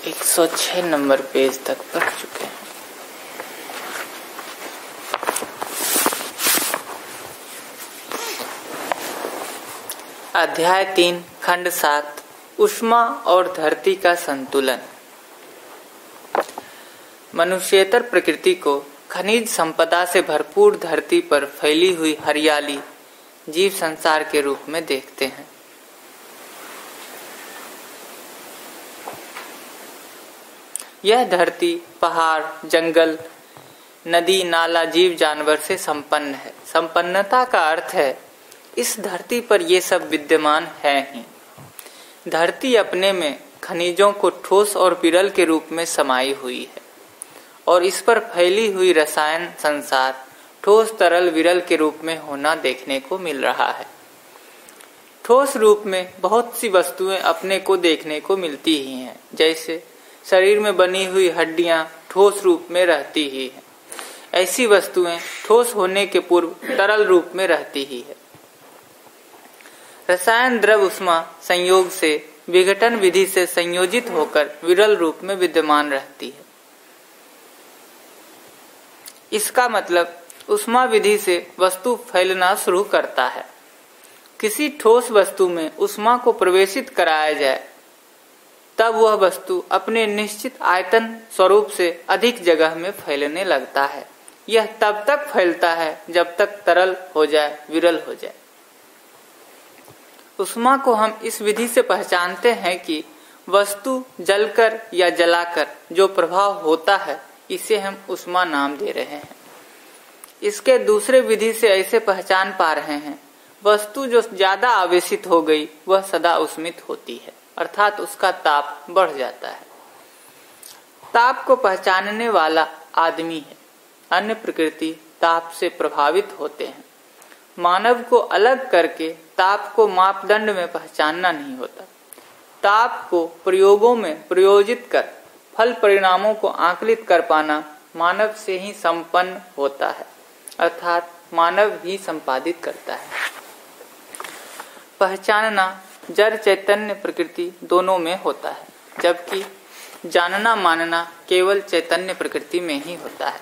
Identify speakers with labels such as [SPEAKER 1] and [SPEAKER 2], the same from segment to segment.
[SPEAKER 1] 106 number page तक पढ़ चुके हैं। अध्याय 3 खंड 7 ऊष्मा और धरती का संतुलन। मनुष्येतर प्रकृति को खनिज संपदा से भरपूर धरती पर फैली हुई हरियाली जीव संसार के रूप में देखते हैं। यह धरती पहाड़, जंगल, नदी, नाला, जीव जानवर से संपन्न है। संपन्नता का अर्थ है इस धरती पर ये सब विद्यमान है ही। धरती अपने में खनिजों को ठोस और विरल के रूप में समाई हुई है और इस पर फैली हुई रसायन संसार ठोस, तरल, विरल के रूप में होना देखने को मिल रहा है। ठोस रूप में बहुत सी वस्तुएं अपने को देखने को मिलती ही हैं, जैसे शरीर में बनी हुई हड्डियां ठोस रूप में रहती ही हैं। ऐसी वस्तुएं ठोस होने के पूर्व तरल रूप में रहती ही है। रसायन द्रव ऊष्मा संयोग से विघटन विधि से संयोजित होकर विरल रूप में विद्यमान रहती है। इसका मतलब ऊष्मा विधि से वस्तु फैलना शुरू करता है। किसी ठोस वस्तु में ऊष्मा को प्रवेशित कराया जाए तब वह वस्तु अपने निश्चित आयतन स्वरूप से अधिक जगह में फैलने लगता है। यह तब तक फैलता है जब तक तरल हो जाए, विरल हो जाए। ऊष्मा को हम इस विधि से पहचानते हैं कि वस्तु जलकर या जलाकर जो प्रभाव होता है इसे हम ऊष्मा नाम दे रहे हैं। इसके दूसरे विधि से ऐसे पहचान पा रहे हैं वस्तु जो ज्यादा आवेशित हो गई वह सदा उष्मित होती है, अर्थात उसका ताप बढ़ जाता है। ताप को पहचानने वाला आदमी है। अन्य प्रकृति ताप से प्रभावित होते हैं। मानव को अलग करके ताप को मापदंड में पहचानना नहीं होता। ताप को प्रयोगों में प्रयोजित कर फल परिणामों को आकलित कर पाना मानव से ही संपन्न होता है, अर्थात मानव ही संपादित करता है। पहचानना जड़ चैतन्य प्रकृति दोनों में होता है, जबकि जानना मानना केवल चैतन्य प्रकृति में ही होता है।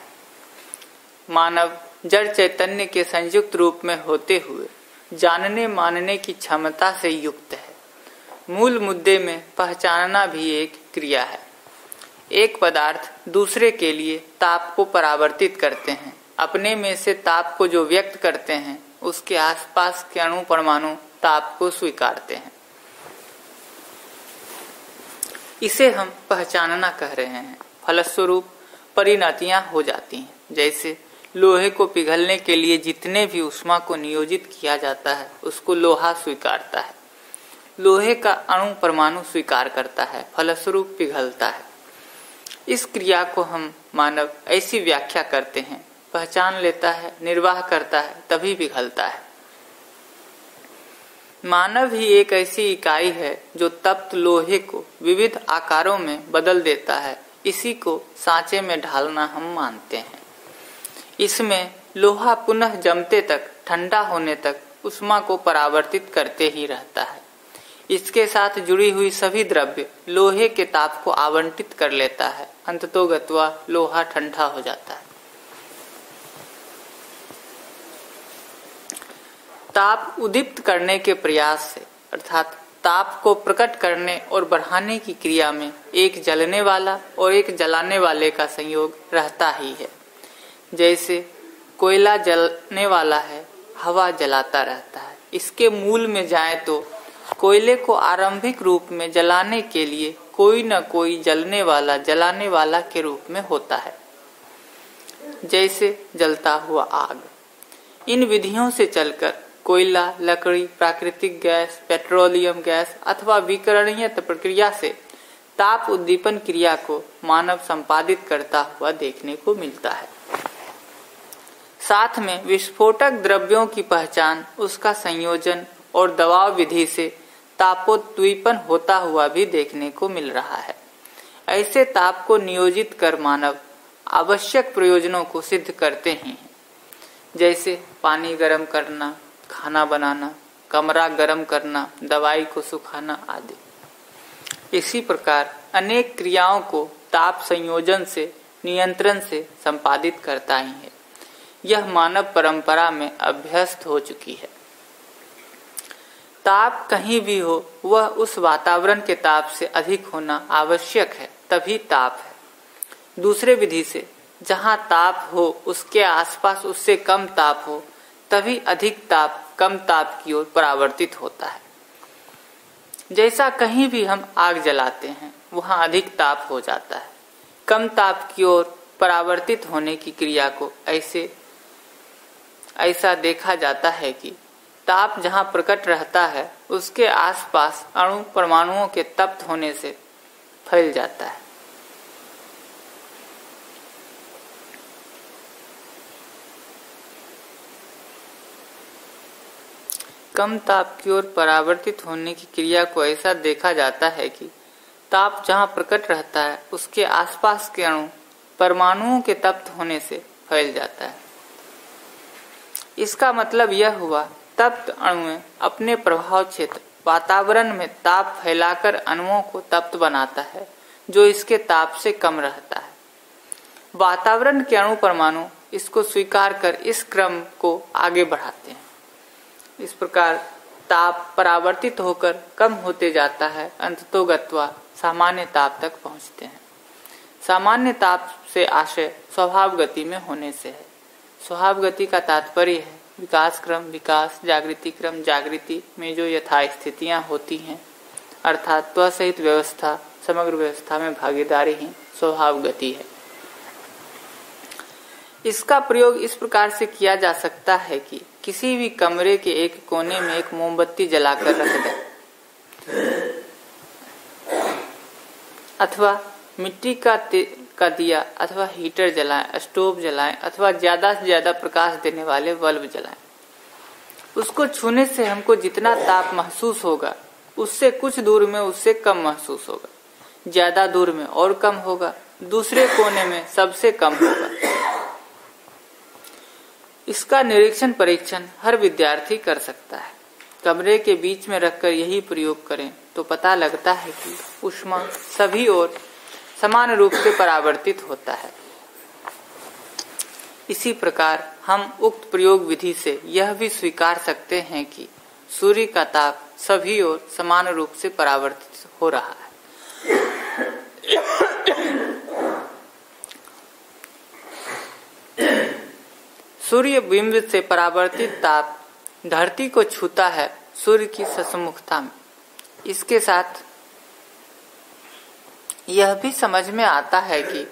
[SPEAKER 1] मानव जड़ चैतन्य के संयुक्त रूप में होते हुए जानने मानने की क्षमता से युक्त है। मूल मुद्दे में पहचानना भी एक क्रिया है। एक पदार्थ दूसरे के लिए ताप को परावर्तित करते हैं। अपने में से ताप को जो व्यक्त करते हैं उसके आसपास के अणु परमाणु ताप को स्वीकारते हैं। इसे हम पहचानना कह रहे हैं। फलस्वरूप परिणतियां हो जाती हैं। जैसे लोहे को पिघलने के लिए जितने भी ऊष्मा को नियोजित किया जाता है उसको लोहा स्वीकारता है। लोहे का अणु परमाणु स्वीकार करता है, फलस्वरूप पिघलता है। इस क्रिया को हम मानव ऐसी व्याख्या करते हैं, पहचान लेता है, निर्वाह करता है, तभी पिघलता है। मानव ही एक ऐसी इकाई है जो तप्त लोहे को विविध आकारों में बदल देता है। इसी को सांचे में ढालना हम मानते हैं। इसमें लोहा पुनः जमते तक, ठंडा होने तक ऊष्मा को परावर्तित करते ही रहता है। इसके साथ जुड़ी हुई सभी द्रव्य लोहे के ताप को आवंटित कर लेता है। अंततोगत्वा लोहा ठंडा हो जाता है। ताप उद्दीप्त करने के प्रयास से, अर्थात ताप को प्रकट करने और बढ़ाने की क्रिया में एक जलने वाला और एक जलाने वाले का संयोग रहता ही है। जैसे कोयला जलने वाला है, हवा जलाता रहता है। इसके मूल में जाए तो कोयले को आरंभिक रूप में जलाने के लिए कोई न कोई जलने वाला जलाने वाला के रूप में होता है, जैसे जलता हुआ आग। इन विधियों से चलकर कोयला, लकड़ी, प्राकृतिक गैस, पेट्रोलियम गैस अथवा विकरणीय प्रक्रिया से ताप उद्दीपन क्रिया को मानव संपादित करता हुआ देखने को मिलता है। साथ में विस्फोटक द्रव्यों की पहचान, उसका संयोजन और दबाव विधि से तापोद्दीपन होता हुआ भी देखने को मिल रहा है। ऐसे ताप को नियोजित कर मानव आवश्यक प्रयोजनों को सिद्ध करते ही हैं। जैसे पानी गर्म करना, खाना बनाना, कमरा गर्म करना, दवाई को सुखाना आदि। इसी प्रकार अनेक क्रियाओं को ताप संयोजन से, नियंत्रण से संपादित करता ही है। यह मानव परंपरा में अभ्यस्त हो चुकी है। ताप कहीं भी हो, वह उस वातावरण के ताप से अधिक होना आवश्यक है, तभी ताप है। दूसरे विधि से जहाँ ताप हो उसके आसपास उससे कम ताप हो, तभी अधिक ताप कम ताप की ओर परावर्तित होता है। जैसा कहीं भी हम आग जलाते हैं, वहाँ अधिक ताप हो जाता है। कम ताप की ओर परावर्तित होने की क्रिया को ऐसा देखा जाता है कि ताप जहाँ प्रकट रहता है, उसके आसपास अणु परमाणुओं के तप्त होने से फैल जाता है। कम ताप की ओर परावर्तित होने की क्रिया को ऐसा देखा जाता है कि ताप जहाँ प्रकट रहता है, उसके आसपास के अणु परमाणुओं के तप्त होने से फैल जाता है। इसका मतलब यह हुआ, तप्त अणु अपने प्रभाव क्षेत्र वातावरण में ताप फैलाकर अणुओं को तप्त बनाता है, जो इसके ताप से कम रहता है। वातावरण के अणु परमाणु इसको स्वीकार कर इस क्रम को आगे बढ़ाते हैं। इस प्रकार ताप परावर्तित होकर कम होते जाता है, अंततोगत्वा सामान्य ताप तक पहुंचते हैं। सामान्य ताप से आशय स्वभाव गति में होने से है। स्वभाव गति का तात्पर्य है विकास क्रम, विकास, जागृति क्रम, जागृति में जो यथा स्थितियां होती हैं, अर्थात त्व सहित व्यवस्था, समग्र व्यवस्था में भागीदारी ही स्वभाव गति है। इसका प्रयोग इस प्रकार से किया जा सकता है कि किसी भी कमरे के एक कोने में एक मोमबत्ती जलाकर रख दें, अथवा मिट्टी का दिया अथवा हीटर जलाएं, स्टोव जलाएं, अथवा ज्यादा से ज्यादा प्रकाश देने वाले बल्ब जलाएं। उसको छूने से हमको जितना ताप महसूस होगा, उससे कुछ दूर में उससे कम महसूस होगा, ज्यादा दूर में और कम होगा, दूसरे कोने में सबसे कम होगा। इसका निरीक्षण परीक्षण हर विद्यार्थी कर सकता है। कमरे के बीच में रखकर यही प्रयोग करें तो पता लगता है कि ऊष्मा सभी ओर समान रूप से परावर्तित होता है। इसी प्रकार हम उक्त प्रयोग विधि से यह भी स्वीकार सकते हैं कि सूर्य का ताप सभी ओर समान रूप से परावर्तित हो रहा है। सूर्य बिंब से परावर्तित ताप धरती को छूता है सूर्य की ससमुखता में। इसके साथ यह भी समझ में आता है कि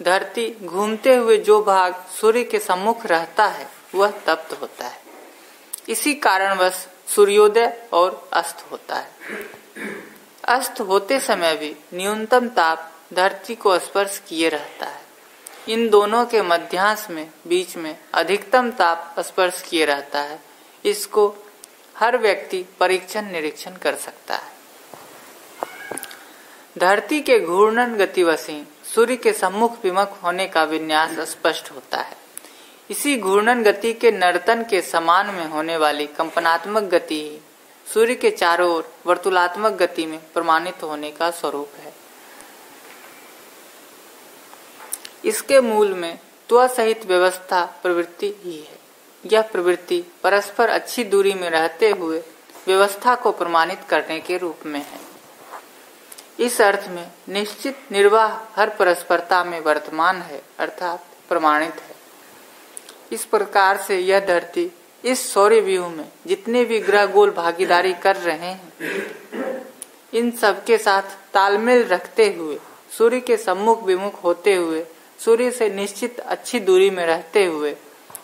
[SPEAKER 1] धरती घूमते हुए जो भाग सूर्य के सम्मुख रहता है, वह तप्त होता है। इसी कारणवश सूर्योदय और अस्त होता है। अस्त होते समय भी न्यूनतम ताप धरती को स्पर्श किए रहता है। इन दोनों के मध्यांश में बीच में अधिकतम ताप स्पर्श किए रहता है। इसको हर व्यक्ति परीक्षण निरीक्षण कर सकता है। धरती के घूर्णन गतिवश ही सूर्य के सम्मुख विमुख होने का विन्यास स्पष्ट होता है। इसी घूर्णन गति के नर्तन के समान में होने वाली कंपनात्मक गति ही सूर्य के चारों ओर वर्तुलात्मक गति में प्रमाणित होने का स्वरूप है। इसके मूल में त्व सहित व्यवस्था प्रवृत्ति ही है। यह प्रवृत्ति परस्पर अच्छी दूरी में रहते हुए व्यवस्था को प्रमाणित करने के रूप में है। इस अर्थ में निश्चित निर्वाह हर परस्परता में वर्तमान है, अर्थात प्रमाणित है। इस प्रकार से यह धरती इस सौर्य व्यूह में जितने भी ग्रह गोल भागीदारी कर रहे हैं, इन सब के साथ तालमेल रखते हुए सूर्य के सम्मुख विमुख होते हुए, सूर्य से निश्चित अच्छी दूरी में रहते हुए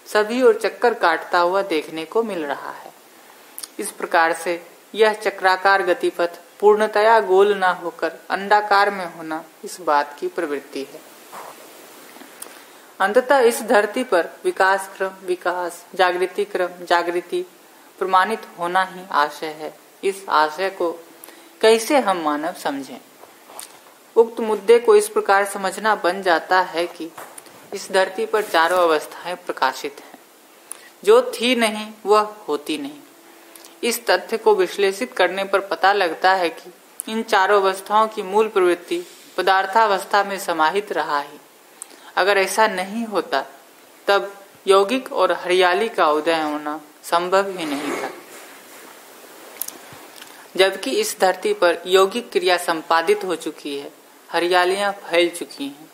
[SPEAKER 1] सभी ओर चक्कर काटता हुआ देखने को मिल रहा है। इस प्रकार से यह चक्राकार गतिपथ पूर्णतया गोल न होकर अंडाकार में होना इस बात की प्रवृत्ति है। अंततः इस धरती पर विकास क्रम विकास, जागृति क्रम जागृति प्रमाणित होना ही आशय है। इस आशय को कैसे हम मानव समझें? उक्त मुद्दे को इस प्रकार समझना बन जाता है कि इस धरती पर चारों अवस्थाएं प्रकाशित हैं। जो थी नहीं वह होती नहीं। इस तथ्य को विश्लेषित करने पर पता लगता है कि इन चारों अवस्थाओं की मूल प्रवृत्ति पदार्थावस्था में समाहित रहा है। अगर ऐसा नहीं होता तब यौगिक और हरियाली का उदय होना संभव ही नहीं था। जबकि इस धरती पर यौगिक क्रिया संपादित हो चुकी है, हरियालियां फैल चुकी हैं।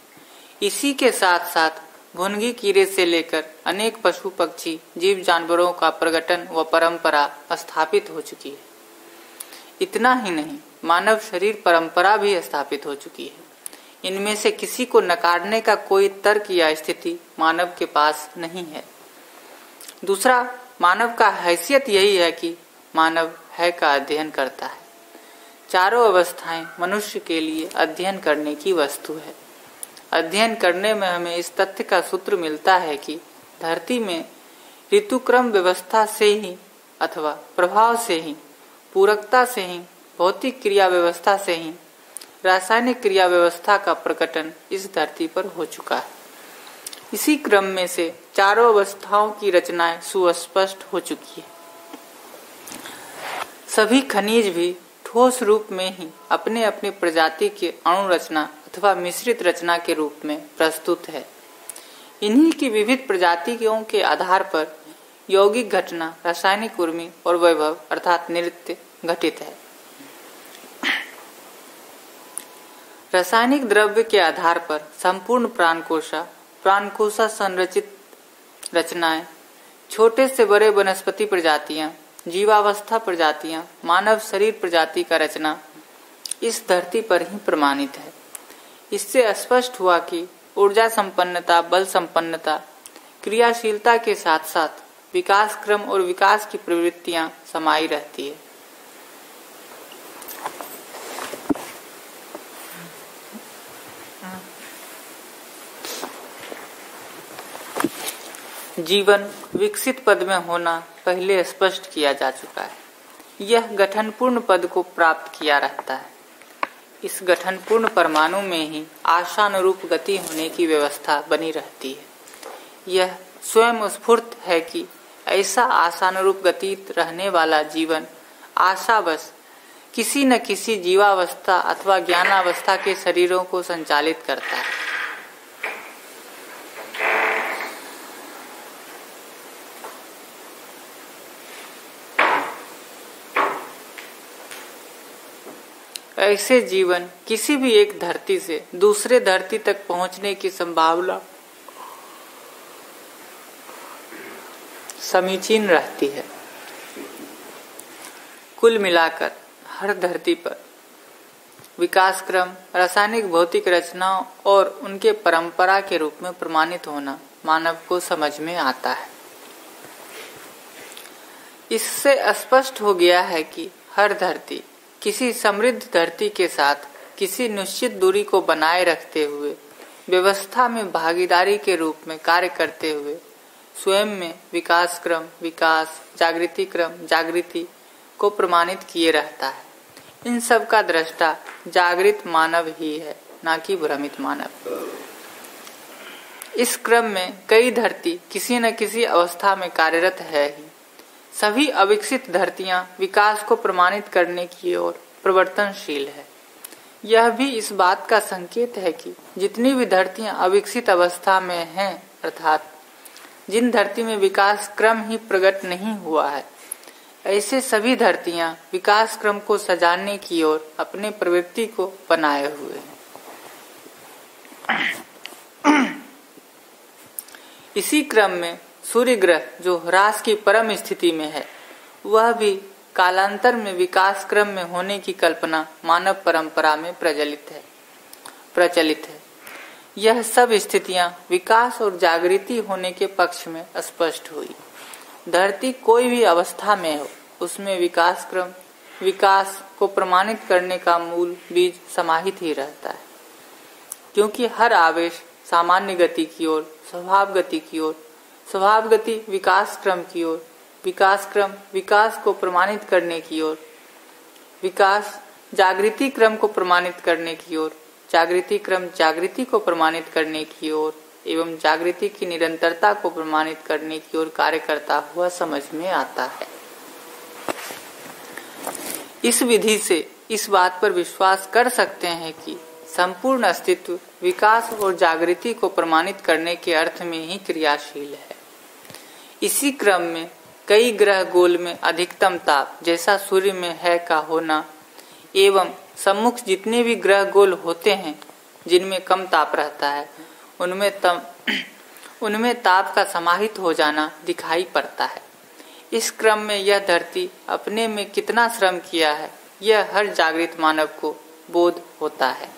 [SPEAKER 1] इसी के साथ साथ भुनगी कीड़े से लेकर अनेक पशु पक्षी जीव जानवरों का प्रगटन व परंपरा स्थापित हो चुकी है। इतना ही नहीं, मानव शरीर परंपरा भी स्थापित हो चुकी है। इनमें से किसी को नकारने का कोई तर्क या स्थिति मानव के पास नहीं है। दूसरा, मानव का हैसियत यही है कि मानव है का अध्ययन करता है। चारों अवस्थाएं मनुष्य के लिए अध्ययन करने की वस्तु है। अध्ययन करने में हमें इस तथ्य का सूत्र मिलता है कि धरती में ऋतुक्रम व्यवस्था से ही अथवा प्रभाव से ही, पूरकता से ही, भौतिक क्रिया व्यवस्था से ही रासायनिक क्रिया व्यवस्था का प्रकटन इस धरती पर हो चुका है। इसी क्रम में से चारों अवस्थाओं की रचनाएं सुस्पष्ट हो चुकी है। सभी खनिज भी ठोस रूप में ही अपने अपने प्रजाति के अणु रचना अथवा मिश्रित रचना के रूप में प्रस्तुत है। इन्हीं की विविध प्रजातियों के आधार पर यौगिक घटना, रासायनिक उर्मी और वैभव अर्थात नृत्य घटित है। रासायनिक द्रव्य के आधार पर संपूर्ण प्राणकोशा संरचित रचनाएं, छोटे से बड़े वनस्पति प्रजातियां, जीवावस्था प्रजातियां, मानव शरीर प्रजाति का रचना इस धरती पर ही प्रमाणित है। इससे स्पष्ट हुआ कि ऊर्जा संपन्नता, बल संपन्नता, क्रियाशीलता के साथ साथ विकास क्रम और विकास की प्रवृत्तियां समाई रहती है। जीवन विकसित पद में होना पहले स्पष्ट किया जा चुका है। यह गठनपूर्ण पद को प्राप्त किया रहता है। इस गठनपूर्ण परमाणु में ही आशानुरूप गति होने की व्यवस्था बनी रहती है। यह स्वयं स्फूर्त है कि ऐसा आशानुरूप गति रहने वाला जीवन आशावश किसी न किसी जीवावस्था अथवा ज्ञानावस्था के शरीरों को संचालित करता है। ऐसे जीवन किसी भी एक धरती से दूसरे धरती तक पहुंचने की संभावना समीचीन रहती है। कुल मिलाकर हर धरती पर विकास क्रम, रासायनिक भौतिक रचनाओं और उनके परंपरा के रूप में प्रमाणित होना मानव को समझ में आता है। इससे स्पष्ट हो गया है कि हर धरती किसी समृद्ध धरती के साथ किसी निश्चित दूरी को बनाए रखते हुए व्यवस्था में भागीदारी के रूप में कार्य करते हुए स्वयं में विकास क्रम, विकास, जागृति क्रम, जागृति को प्रमाणित किए रहता है। इन सब का दृष्टा जागृत मानव ही है, ना कि भ्रमित मानव। इस क्रम में कई धरती किसी न किसी अवस्था में कार्यरत है ही। सभी अविकसित धरतियां विकास को प्रमाणित करने की ओर प्रवर्तनशील है। यह भी इस बात का संकेत है कि जितनी भी धरतियां अविकसित अवस्था में हैं, अर्थात जिन धरती में विकास क्रम ही प्रकट नहीं हुआ है, ऐसे सभी धरतियां विकास क्रम को सजाने की ओर अपने प्रवृत्ति को बनाए हुए हैं। इसी क्रम में सूर्य ग्रह जो ह्रास की परम स्थिति में है, वह भी कालांतर में विकास क्रम में होने की कल्पना मानव परंपरा में प्रचलित है। यह सब स्थितियां विकास और जागृति होने के पक्ष में स्पष्ट हुई। धरती कोई भी अवस्था में हो, उसमें विकास क्रम, विकास को प्रमाणित करने का मूल बीज समाहित ही रहता है। क्योंकि हर आवेश सामान्य गति की ओर, स्वभाव गति की ओर, स्वभाव गति विकास क्रम की ओर, विकास क्रम विकास को प्रमाणित करने की ओर, विकास जागृति क्रम को प्रमाणित करने की ओर, जागृति क्रम जागृति को प्रमाणित करने की ओर एवं जागृति की निरंतरता को प्रमाणित करने की ओर कार्य करता हुआ समझ में आता है। इस विधि से इस बात पर विश्वास कर सकते हैं कि संपूर्ण अस्तित्व विकास और जागृति को प्रमाणित करने के अर्थ में ही क्रियाशील है। इसी क्रम में कई ग्रह गोल में अधिकतम ताप जैसा सूर्य में है का होना एवं सम्मुख जितने भी ग्रह गोल होते हैं जिनमें कम ताप रहता है उनमें ताप का समाहित हो जाना दिखाई पड़ता है। इस क्रम में यह धरती अपने में कितना श्रम किया है यह हर जागृत मानव को बोध होता है।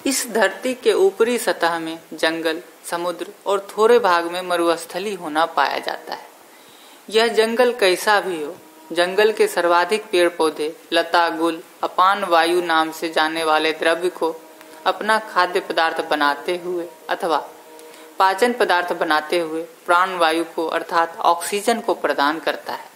[SPEAKER 1] इस धरती के ऊपरी सतह में जंगल, समुद्र और थोड़े भाग में मरुस्थली होना पाया जाता है। यह जंगल कैसा भी हो, जंगल के सर्वाधिक पेड़ पौधे, लता, गुल, अपान वायु नाम से जाने वाले द्रव्य को अपना खाद्य पदार्थ बनाते हुए अथवा पाचन पदार्थ बनाते हुए प्राण वायु को अर्थात ऑक्सीजन को प्रदान करता है।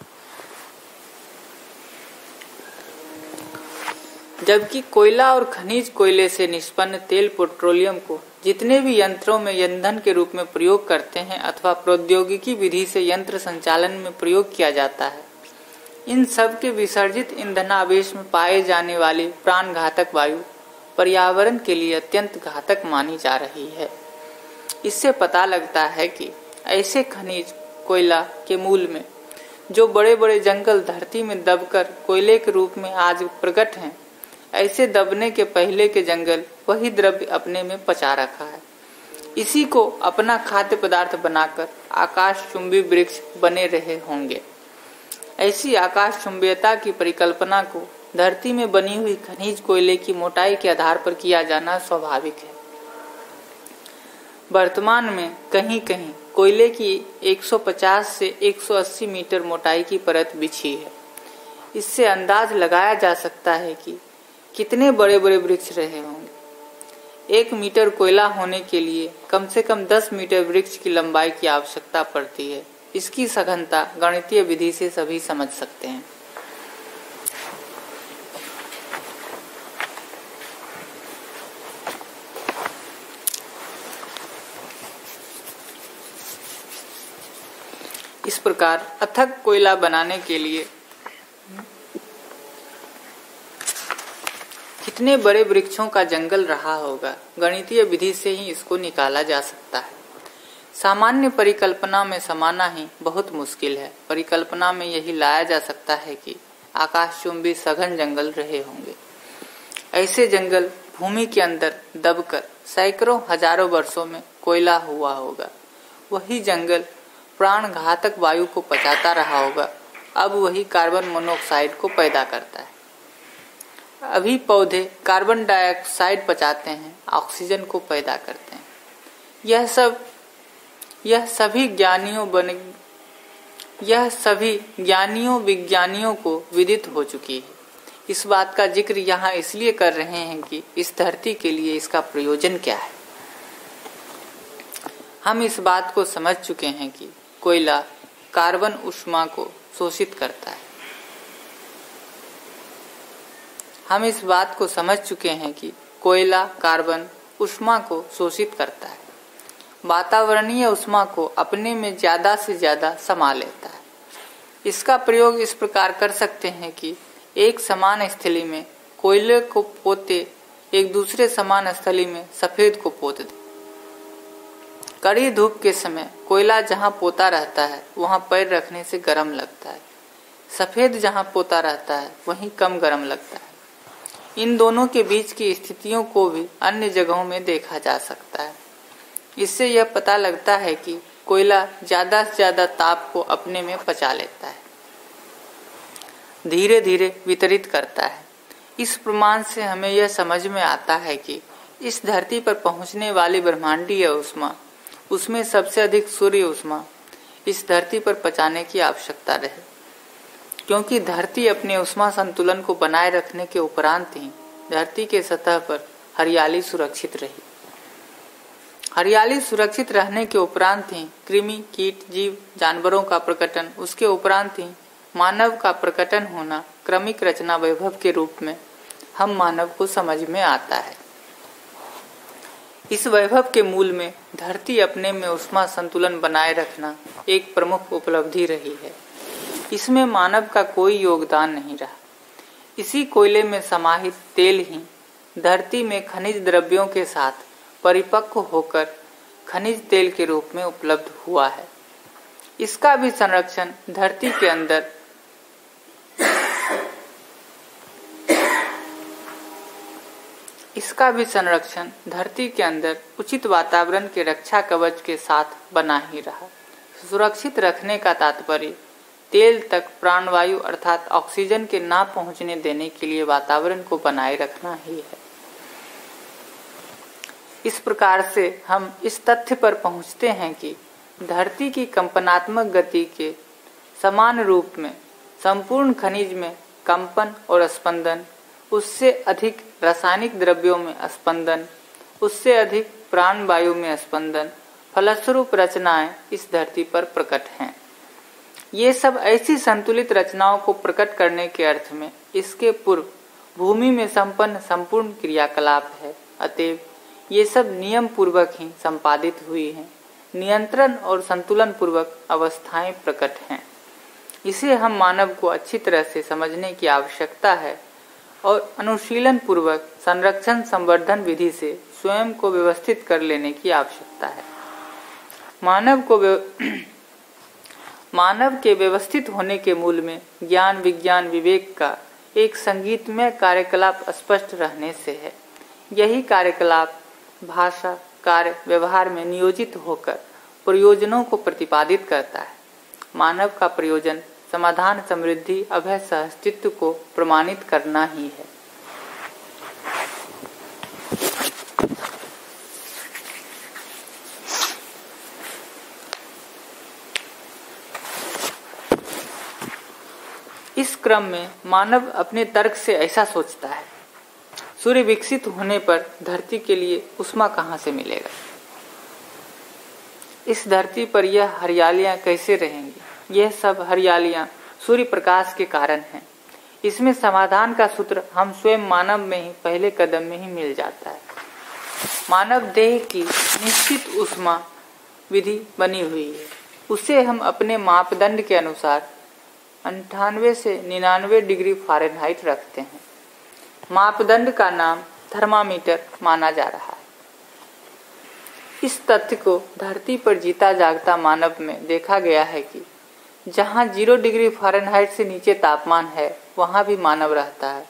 [SPEAKER 1] जबकि कोयला और खनिज कोयले से निष्पन्न तेल पेट्रोलियम को जितने भी यंत्रों में ईंधन के रूप में प्रयोग करते हैं अथवा प्रौद्योगिकी विधि से यंत्र संचालन में प्रयोग किया जाता है, इन सब के विसर्जित ईंधनावेश में पाए जाने वाली प्राणघातक वायु पर्यावरण के लिए अत्यंत घातक मानी जा रही है। इससे पता लगता है कि ऐसे खनिज कोयला के मूल में जो बड़े बड़े जंगल धरती में दबकर कोयले के रूप में आज प्रकट हैं, ऐसे दबने के पहले के जंगल वही द्रव्य अपने में पचा रखा है। इसी को अपना खाद्य पदार्थ बनाकर आकाश चुंबी वृक्ष बने रहे होंगे। ऐसी आकाश चुंबीयता की परिकल्पना को धरती में बनी हुई खनिज कोयले की मोटाई के आधार पर किया जाना स्वाभाविक है। वर्तमान में कहीं कहीं कोयले की 150 से 180 मीटर मोटाई की परत बिछी है। इससे अंदाज लगाया जा सकता है कि कितने बड़े बड़े वृक्ष रहे होंगे। 1 मीटर कोयला होने के लिए कम से कम 10 मीटर वृक्ष की लंबाई की आवश्यकता पड़ती है। इसकी सघनता गणितीय विधि से सभी समझ सकते हैं। इस प्रकार अथक कोयला बनाने के लिए कितने बड़े वृक्षों का जंगल रहा होगा, गणितीय विधि से ही इसको निकाला जा सकता है। सामान्य परिकल्पना में समाना ही बहुत मुश्किल है। परिकल्पना में यही लाया जा सकता है कि आकाशचुंबी सघन जंगल रहे होंगे। ऐसे जंगल भूमि के अंदर दबकर सैकड़ों हजारों वर्षों में कोयला हुआ होगा। वही जंगल प्राण घातक वायु को पचाता रहा होगा। अब वही कार्बन मोनोऑक्साइड को पैदा करता है। अभी पौधे कार्बन डाइऑक्साइड पचाते हैं, ऑक्सीजन को पैदा करते हैं। यह सभी ज्ञानियों विज्ञानियों को विदित हो चुकी है। इस बात का जिक्र यहाँ इसलिए कर रहे हैं कि इस धरती के लिए इसका प्रयोजन क्या है। हम इस बात को समझ चुके हैं कि कोयला कार्बन ऊष्मा को शोषित करता है। हम इस बात को समझ चुके हैं कि कोयला कार्बन ऊष्मा को शोषित करता है, वातावरणीय ऊष्मा को अपने में ज्यादा से ज्यादा समा लेता है। इसका प्रयोग इस प्रकार कर सकते हैं कि एक समान स्थली में कोयले को पोते एक दूसरे समान स्थली में सफेद को पोत दे। कड़ी धूप के समय कोयला जहाँ पोता रहता है वहाँ पैर रखने से गर्म लगता है, सफेद जहाँ पोता रहता है वहीं कम गर्म लगता है। इन दोनों के बीच की स्थितियों को भी अन्य जगहों में देखा जा सकता है। इससे यह पता लगता है कि कोयला ज्यादा से ज्यादा ताप को अपने में पचा लेता है, धीरे धीरे वितरित करता है। इस प्रमाण से हमें यह समझ में आता है कि इस धरती पर पहुंचने वाली ब्रह्मांडीय ऊष्मा, उसमें सबसे अधिक सूर्य ऊष्मा इस धरती पर पचाने की आवश्यकता रहे, क्योंकि धरती अपने ऊष्मा संतुलन को बनाए रखने के उपरांत ही धरती के सतह पर हरियाली सुरक्षित रही। हरियाली सुरक्षित रहने के उपरांत ही कृमि, कीट, जीव, जानवरों का प्रकटन, उसके उपरांत ही मानव का प्रकटन होना क्रमिक रचना वैभव के रूप में हम मानव को समझ में आता है। इस वैभव के मूल में धरती अपने में ऊष्मा संतुलन बनाए रखना एक प्रमुख उपलब्धि रही है। इसमें मानव का कोई योगदान नहीं रहा। इसी कोयले में समाहित तेल ही धरती में खनिज द्रव्यों के साथ परिपक्व होकर खनिज तेल के रूप में उपलब्ध हुआ है। इसका भी संरक्षण धरती के अंदर उचित वातावरण के रक्षा कवच के साथ बना ही रहा। सुरक्षित रखने का तात्पर्य तेल तक प्राणवायु अर्थात ऑक्सीजन के ना पहुंचने देने के लिए वातावरण को बनाए रखना ही है। इस प्रकार से हम इस तथ्य पर पहुंचते हैं कि धरती की कंपनात्मक गति के समान रूप में संपूर्ण खनिज में कंपन और स्पंदन, उससे अधिक रासायनिक द्रव्यों में स्पंदन, उससे अधिक प्राणवायु में स्पंदन, फलस्वरूप रचनाएं इस धरती पर प्रकट हैं। ये सब ऐसी संतुलित रचनाओं को प्रकट करने के अर्थ में इसके पूर्व भूमि में संपन्न संपूर्ण क्रियाकलाप है। अतएव ये सब नियम पूर्वक ही संपादित हुई हैं, नियंत्रण और संतुलन पूर्वक अवस्थाएं प्रकट हैं। इसे हम मानव को अच्छी तरह से समझने की आवश्यकता है और अनुशीलन पूर्वक संरक्षण संवर्धन विधि से स्वयं को व्यवस्थित कर लेने की आवश्यकता है। मानव के व्यवस्थित होने के मूल में ज्ञान विज्ञान विवेक का एक संगीतमय कार्यकलाप स्पष्ट रहने से है। यही कार्यकलाप भाषा कार्य व्यवहार में नियोजित होकर प्रयोजनों को प्रतिपादित करता है। मानव का प्रयोजन समाधान समृद्धि अभय सहअस्तित्व को प्रमाणित करना ही है। इस क्रम में मानव अपने तर्क से ऐसा सोचता है, सूर्य विकसित होने पर धरती के लिए ऊष्मा कहाँ से मिलेगा? इस धरती पर यह हरियालियां कैसे रहेंगी? यह सब हरियालियां सूर्य प्रकाश के कारण हैं। इसमें समाधान का सूत्र हम स्वयं मानव में ही पहले कदम में ही मिल जाता है। मानव देह की निश्चित ऊष्मा विधि बनी हुई है। उसे हम अपने मापदंड के अनुसार 98 से 99 डिग्री फ़ारेनहाइट रखते हैं। मापदंड का नाम थर्मामीटर माना जा रहा है। इस तथ्य को धरती पर जीता जागता मानव में देखा गया है कि जहाँ 0 डिग्री फ़ारेनहाइट से नीचे तापमान है वहाँ भी मानव रहता है।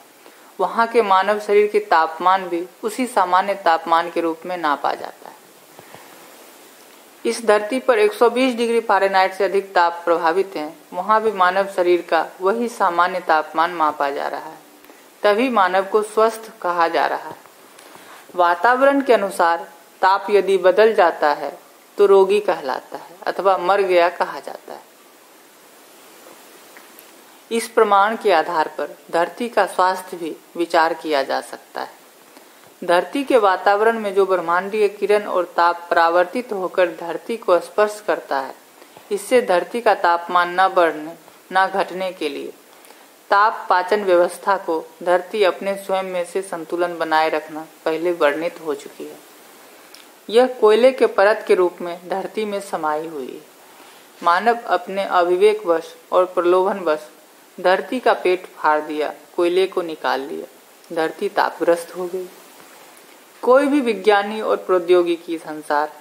[SPEAKER 1] वहाँ के मानव शरीर के तापमान भी उसी सामान्य तापमान के रूप में नापा जाता है। इस धरती पर 120 डिग्री फ़ारेनहाइट से अधिक ताप प्रभावित है, वहाँ भी मानव शरीर का वही सामान्य तापमान मापा जा रहा है। तभी मानव को स्वस्थ कहा जा रहा है। वातावरण के अनुसार ताप यदि बदल जाता है तो रोगी कहलाता है अथवा मर गया कहा जाता है। इस प्रमाण के आधार पर धरती का स्वास्थ्य भी विचार किया जा सकता है। धरती के वातावरण में जो ब्रह्मांडीय किरण और ताप परावर्तित होकर धरती को स्पर्श करता है, इससे धरती का तापमान न बढ़ने न घटने के लिए ताप पाचन व्यवस्था को धरती अपने स्वयं में से संतुलन बनाए रखना पहले वर्णित हो चुकी है। यह कोयले के परत के रूप में धरती में समाई हुई है। मानव अपने अविवेकवश और प्रलोभनवश धरती का पेट फाड़ दिया, कोयले को निकाल लिया, धरती तापग्रस्त हो गई। कोई भी विज्ञानी और प्रौद्योगिकी संसार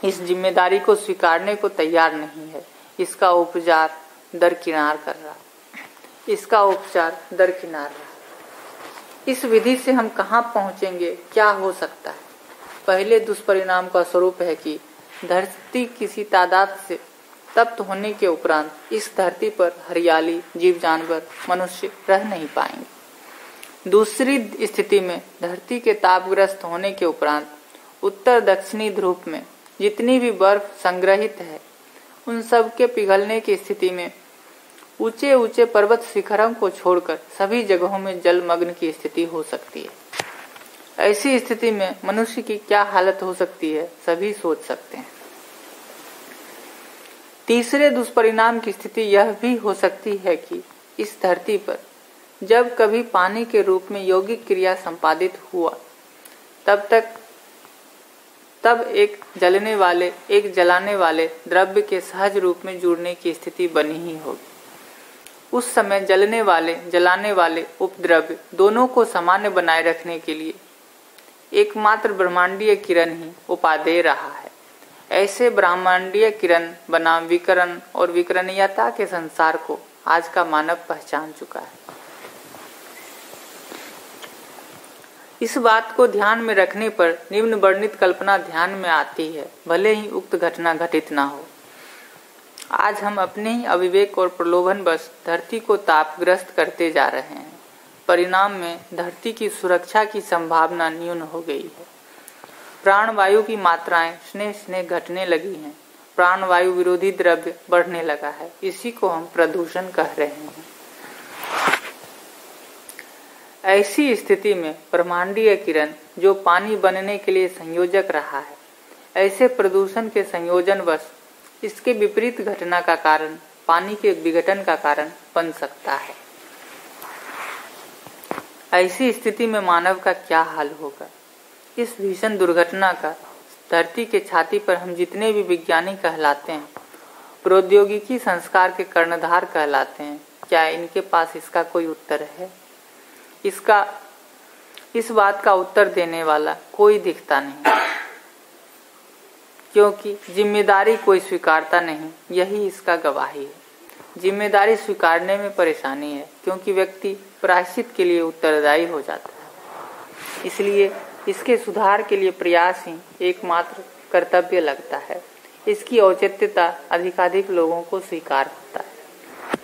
[SPEAKER 1] इस जिम्मेदारी को स्वीकारने को तैयार नहीं है। इसका उपचार दरकिनार रहा। इस विधि से हम कहाँ पहुँचेंगे? क्या हो सकता है? पहले दुष्परिणाम का स्वरूप है कि धरती किसी तादाद से तप्त होने के उपरांत इस धरती पर हरियाली, जीव जानवर, मनुष्य रह नहीं पाएंगे। दूसरी स्थिति में धरती के तापग्रस्त होने के उपरांत उत्तर दक्षिणी ध्रुव में जितनी भी बर्फ संग्रहित है उन सब के पिघलने की स्थिति में ऊंचे ऊंचे पर्वत शिखरों को छोड़कर सभी जगहों में जलमग्न की स्थिति हो सकती है। ऐसी स्थिति में मनुष्य की क्या हालत हो सकती है, सभी सोच सकते हैं। तीसरे दुष्परिणाम की स्थिति यह भी हो सकती है कि इस धरती पर जब कभी पानी के रूप में यौगिक क्रिया संपादित हुआ, तब एक जलाने वाले द्रव्य के सहज रूप में जुड़ने की स्थिति बनी ही होगी। उस समय जलाने वाले उपद्रव्य दोनों को सामान्य बनाए रखने के लिए एकमात्र ब्रह्मांडीय किरण ही उपाय दे रहा है। ऐसे ब्रह्मांडीय किरण बनाम विकरण और विकरणीयता के संसार को आज का मानव पहचान चुका है। इस बात को ध्यान में रखने पर निम्न वर्णित कल्पना ध्यान में आती है, भले ही उक्त घटना घटित ना हो। आज हम अपने ही अविवेक और प्रलोभनवश धरती को तापग्रस्त करते जा रहे हैं। परिणाम में धरती की सुरक्षा की संभावना न्यून हो गई है। प्राणवायु की मात्राएं स्नेह घटने लगी हैं। प्राणवायु विरोधी द्रव्य बढ़ने लगा है। इसी को हम प्रदूषण कह रहे हैं। ऐसी स्थिति में ब्रह्मांडीय किरण जो पानी बनने के लिए संयोजक रहा है, ऐसे प्रदूषण के संयोजनवश इसके विपरीत घटना का कारण पानी के विघटन का कारण बन सकता है। ऐसी स्थिति में मानव का क्या हाल होगा? इस भीषण दुर्घटना का धरती के छाती पर हम जितने भी विज्ञानी कहलाते हैं, प्रौद्योगिकी संस्कार के कर्णधार कहलाते हैं, क्या इनके पास इसका कोई उत्तर है? इस बात का उत्तर देने वाला कोई दिखता नहीं, क्योंकि जिम्मेदारी कोई स्वीकारता नहीं। यही इसका गवाही है। जिम्मेदारी स्वीकारने में परेशानी है, क्योंकि व्यक्ति प्रायश्चित के लिए उत्तरदायी हो जाता है। इसलिए इसके सुधार के लिए प्रयास ही एकमात्र कर्तव्य लगता है। इसकी औचित्यता अधिकाधिक लोगों को स्वीकार होता है।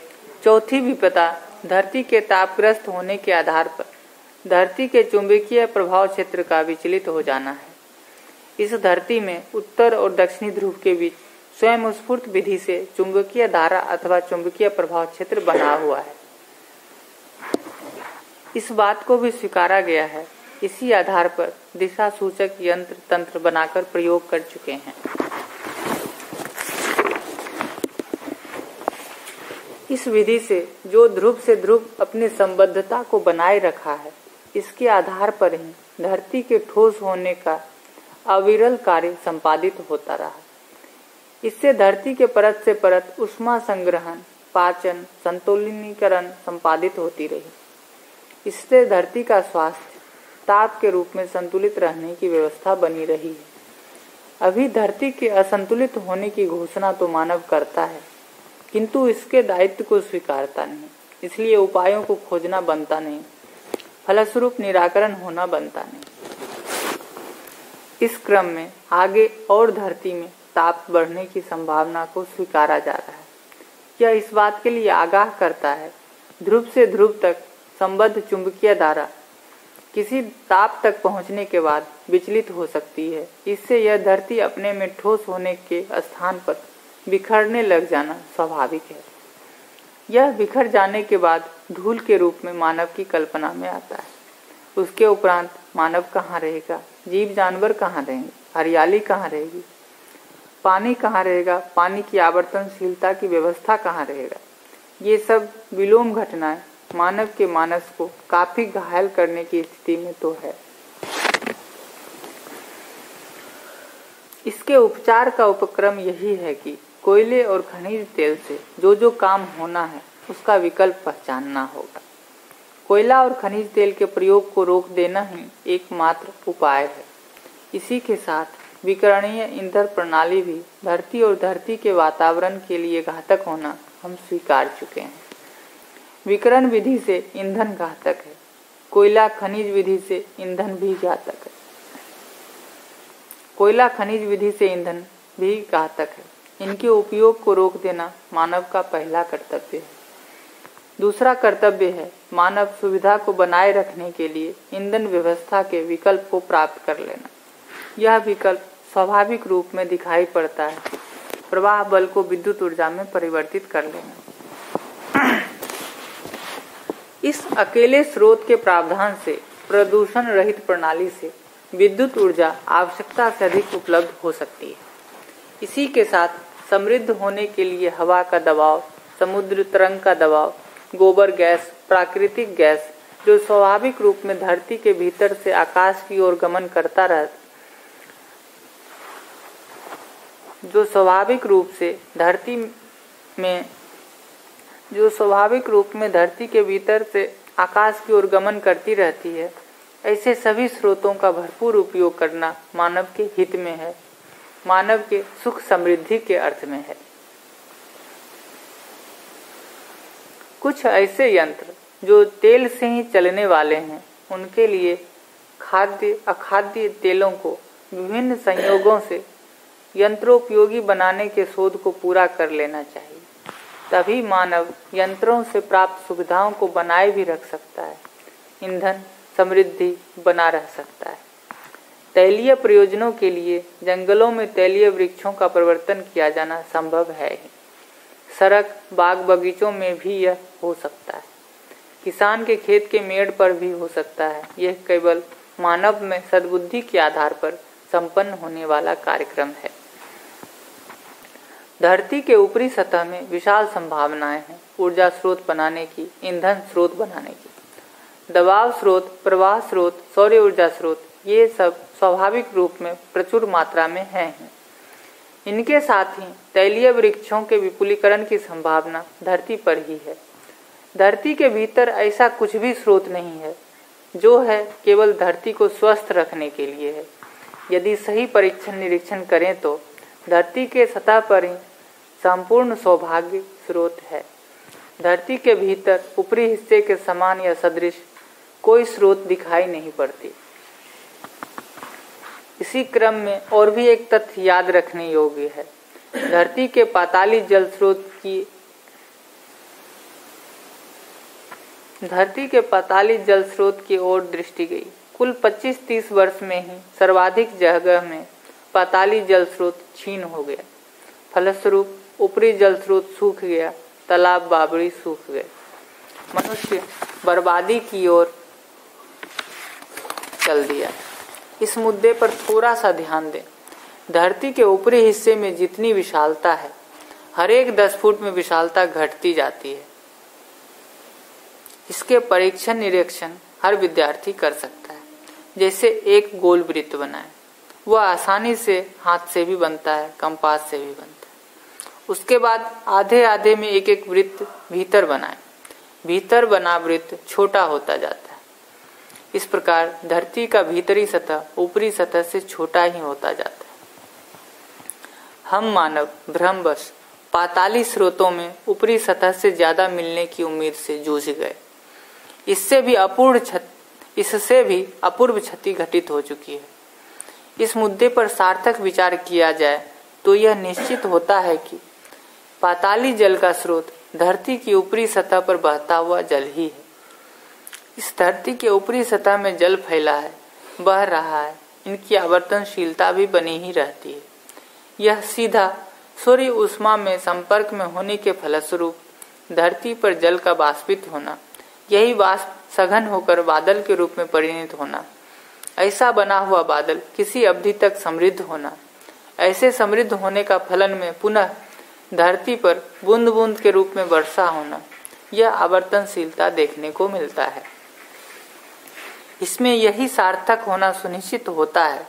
[SPEAKER 1] चौथी विपदा धरती के तापग्रस्त होने के आधार पर धरती के चुंबकीय प्रभाव क्षेत्र का विचलित हो जाना है। इस धरती में उत्तर और दक्षिणी ध्रुव के बीच स्वयं स्फूर्त विधि से चुंबकीय धारा अथवा चुंबकीय प्रभाव क्षेत्र बना हुआ है। इस बात को भी स्वीकारा गया है। इसी आधार पर दिशा सूचक यंत्र तंत्र बनाकर प्रयोग कर चुके हैं। इस विधि से जो ध्रुव से ध्रुव अपनी संबद्धता को बनाए रखा है, इसके आधार पर ही धरती के ठोस होने का अविरल कार्य संपादित होता रहा। इससे धरती के परत से परत ऊष्मा संग्रहण, पाचन, संतुलिनीकरण संपादित होती रही। इससे धरती का स्वास्थ्य ताप के रूप में संतुलित रहने की व्यवस्था बनी रही है। अभी धरती के असंतुलित होने की घोषणा तो मानव करता है, किंतु इसके दायित्व को स्वीकारता नहीं। इसलिए उपायों को खोजना बनता नहीं, फलस्वरूप निराकरण होना बनता नहीं। इस क्रम में आगे और धरती में ताप बढ़ने की संभावना को स्वीकारा जा रहा है। यह इस बात के लिए आगाह करता है, ध्रुव से ध्रुव तक संबद्ध चुंबकीय धारा किसी ताप तक पहुंचने के बाद विचलित हो सकती है। इससे यह धरती अपने में ठोस होने के स्थान पर बिखरने लग जाना स्वाभाविक है। यह बिखर जाने के बाद धूल के रूप में मानव की कल्पना में आता है। उसके उपरांत मानव कहाँ रहेगा? जीव जानवर कहाँ रहेंगे? हरियाली कहाँ रहेगी? पानी कहाँ रहेगा? पानी की आवर्तनशीलता की व्यवस्था कहाँ रहेगा? ये सब विलोम घटनाएं मानव के मानस को काफी घायल करने की स्थिति में तो है। इसके उपचार का उपक्रम यही है कि कोयले और खनिज तेल से जो काम होना है उसका विकल्प पहचानना होगा। कोयला और खनिज तेल के प्रयोग को रोक देना ही एकमात्र उपाय है। इसी के साथ विकरणीय ईंधन प्रणाली भी धरती और धरती के वातावरण के लिए घातक होना हम स्वीकार चुके हैं। विकरण विधि से ईंधन घातक है। कोयला खनिज विधि से ईंधन भी घातक है। कोयला खनिज विधि से ईंधन भी घातक है। इनके उपयोग को रोक देना मानव का पहला कर्तव्य है। दूसरा कर्तव्य है मानव सुविधा को बनाए रखने के लिए ईंधन व्यवस्था के विकल्प को प्राप्त कर लेना। यह विकल्प स्वाभाविक रूप में दिखाई पड़ता है। प्रवाह बल को विद्युत ऊर्जा में परिवर्तित कर लेना। इस अकेले स्रोत के प्रावधान से प्रदूषण रहित प्रणाली से विद्युत ऊर्जा आवश्यकता से अधिक उपलब्ध हो सकती है। इसी के साथ समृद्ध होने के लिए हवा का दबाव, समुद्र तरंग का दबाव, गोबर गैस, प्राकृतिक गैस, जो स्वाभाविक रूप में धरती के भीतर से आकाश की ओर गमन करता रहता, जो स्वाभाविक रूप में धरती के भीतर से आकाश की ओर गमन करती रहती है, ऐसे सभी स्रोतों का भरपूर उपयोग करना मानव के हित में है, मानव के सुख समृद्धि के अर्थ में है। कुछ ऐसे यंत्र जो तेल से ही चलने वाले हैं, उनके लिए खाद्य अखाद्य तेलों को विभिन्न संयोगों से यंत्रोपयोगी बनाने के शोध को पूरा कर लेना चाहिए। तभी मानव यंत्रों से प्राप्त सुविधाओं को बनाए भी रख सकता है, ईंधन समृद्धि बना रह सकता है। तैलीय प्रयोजनों के लिए जंगलों में तैलीय वृक्षों का प्रवर्तन किया जाना संभव है ही। सड़क बाग बगीचों में भी यह हो सकता है। किसान के खेत के मेड़ पर भी हो सकता है। यह केवल मानव में सद्बुद्धि के आधार पर संपन्न होने वाला कार्यक्रम है। धरती के ऊपरी सतह में विशाल संभावनाएं हैं ऊर्जा स्रोत बनाने की, ईंधन स्रोत बनाने की। दबाव स्रोत, प्रवाह स्रोत, सौर ऊर्जा स्रोत, ये सब स्वाभाविक रूप में प्रचुर मात्रा में हैं। इनके साथ ही तैलीय वृक्षों के विपुलीकरण की संभावना धरती पर ही है। धरती के भीतर ऐसा कुछ भी स्रोत नहीं है जो है केवल धरती को स्वस्थ रखने के लिए है। यदि सही परीक्षण निरीक्षण करें तो धरती के सतह पर ही संपूर्ण सौभाग्य स्रोत है। धरती के भीतर ऊपरी हिस्से के समान या सदृश कोई स्रोत दिखाई नहीं पड़ती। इसी क्रम में और भी एक तथ्य याद रखने योग्य है। धरती के पाताली जल स्रोत की ओर दृष्टि गई। कुल 25-30 वर्ष में ही सर्वाधिक जगह में पाताली जल स्रोत क्षीण हो गया। फलस्वरूप ऊपरी जल स्रोत सूख गया, तालाब बावड़ी सूख गए। मनुष्य बर्बादी की ओर चल दिया। इस मुद्दे पर थोड़ा सा ध्यान दें। धरती के ऊपरी हिस्से में जितनी विशालता है, हर एक 10 फुट में विशालता घटती जाती है। इसके परीक्षण निरीक्षण हर विद्यार्थी कर सकता है। जैसे एक गोल वृत्त बनाए, वह आसानी से हाथ से भी बनता है, कंपास से भी बनता है। उसके बाद आधे आधे में एक एक वृत्त भीतर बनाए। भीतर बना वृत्त छोटा होता जाता है। इस प्रकार धरती का भीतरी सतह ऊपरी सतह से छोटा ही होता जाता है। हम मानव भ्रमवश पाताली स्रोतों में ऊपरी सतह से ज्यादा मिलने की उम्मीद से जूझ गए। इससे भी अपूर्व क्षति घटित हो चुकी है। इस मुद्दे पर सार्थक विचार किया जाए तो यह निश्चित होता है कि पाताली जल का स्रोत धरती की ऊपरी सतह पर बहता हुआ जल ही है। इस धरती के ऊपरी सतह में जल फैला है, बह रहा है। इनकी आवर्तनशीलता भी बनी ही रहती है। यह सीधा सूर्य उष्मा में संपर्क में होने के फलस्वरूप धरती पर जल का वाष्पित होना, यही वाष्प सघन होकर बादल के रूप में परिणत होना, ऐसा बना हुआ बादल किसी अवधि तक समृद्ध होना, ऐसे समृद्ध होने का फलन में पुनः धरती पर बूंद बूंद के रूप में वर्षा होना, यह आवर्तनशीलता देखने को मिलता है। इसमें यही सार्थक होना सुनिश्चित होता है,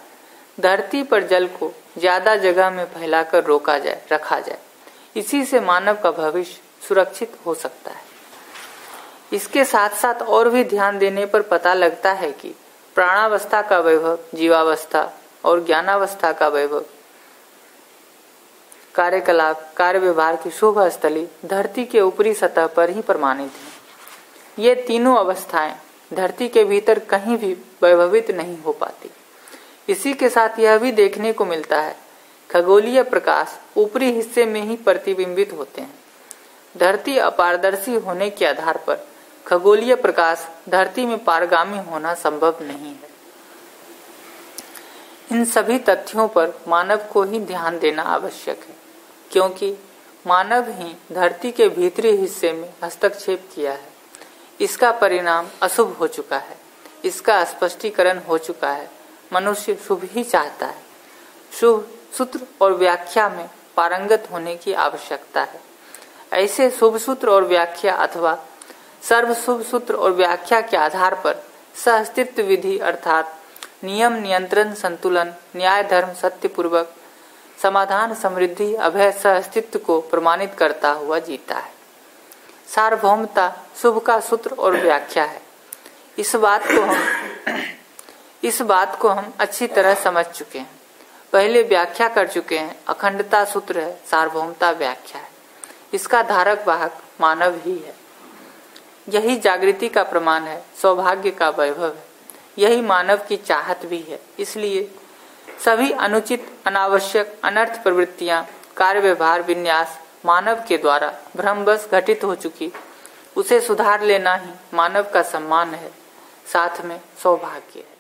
[SPEAKER 1] धरती पर जल को ज्यादा जगह में फैलाकर रखा जाए। इसी से मानव का भविष्य सुरक्षित हो सकता है। इसके साथ साथ और भी ध्यान देने पर पता लगता है कि प्राणावस्था का वैभव, जीवावस्था और ज्ञानावस्था का वैभव, कार्यकलाप, कार्य व्यवहार की शुभ स्थली धरती के ऊपरी सतह पर ही प्रमाणित है। ये तीनों अवस्थाएं धरती के भीतर कहीं भी वैभवित नहीं हो पाती। इसी के साथ यह भी देखने को मिलता है, खगोलीय प्रकाश ऊपरी हिस्से में ही प्रतिबिंबित होते हैं। धरती अपारदर्शी होने के आधार पर खगोलीय प्रकाश धरती में पारगामी होना संभव नहीं है। इन सभी तथ्यों पर मानव को ही ध्यान देना आवश्यक है, क्योंकि मानव ही धरती के भीतरी हिस्से में हस्तक्षेप किया है। इसका परिणाम अशुभ हो चुका है, इसका स्पष्टीकरण हो चुका है। मनुष्य शुभ ही चाहता है। शुभ सूत्र और व्याख्या में पारंगत होने की आवश्यकता है। ऐसे शुभ सूत्र और व्याख्या अथवा सर्व शुभ सूत्र और व्याख्या के आधार पर सहअस्तित्व विधि अर्थात नियम, नियंत्रण, संतुलन, न्याय, धर्म, सत्य पूर्वक समाधान, समृद्धि, अभय सहअस्तित्व को प्रमाणित करता हुआ जीता है। सार्वभौमता शुभ का सूत्र और व्याख्या है। इस बात को हम अच्छी तरह समझ चुके हैं, पहले व्याख्या कर चुके हैं। अखंडता सूत्र है, सार्वभौमता व्याख्या है। इसका धारक वाहक मानव ही है। यही जागृति का प्रमाण है, सौभाग्य का वैभव है, यही मानव की चाहत भी है। इसलिए सभी अनुचित, अनावश्यक, अनर्थ प्रवृत्तियां, कार्य व्यवहार, विन्यास मानव के द्वारा भ्रमवश घटित हो चुकी, उसे सुधार लेना ही मानव का सम्मान है, साथ में सौभाग्य है।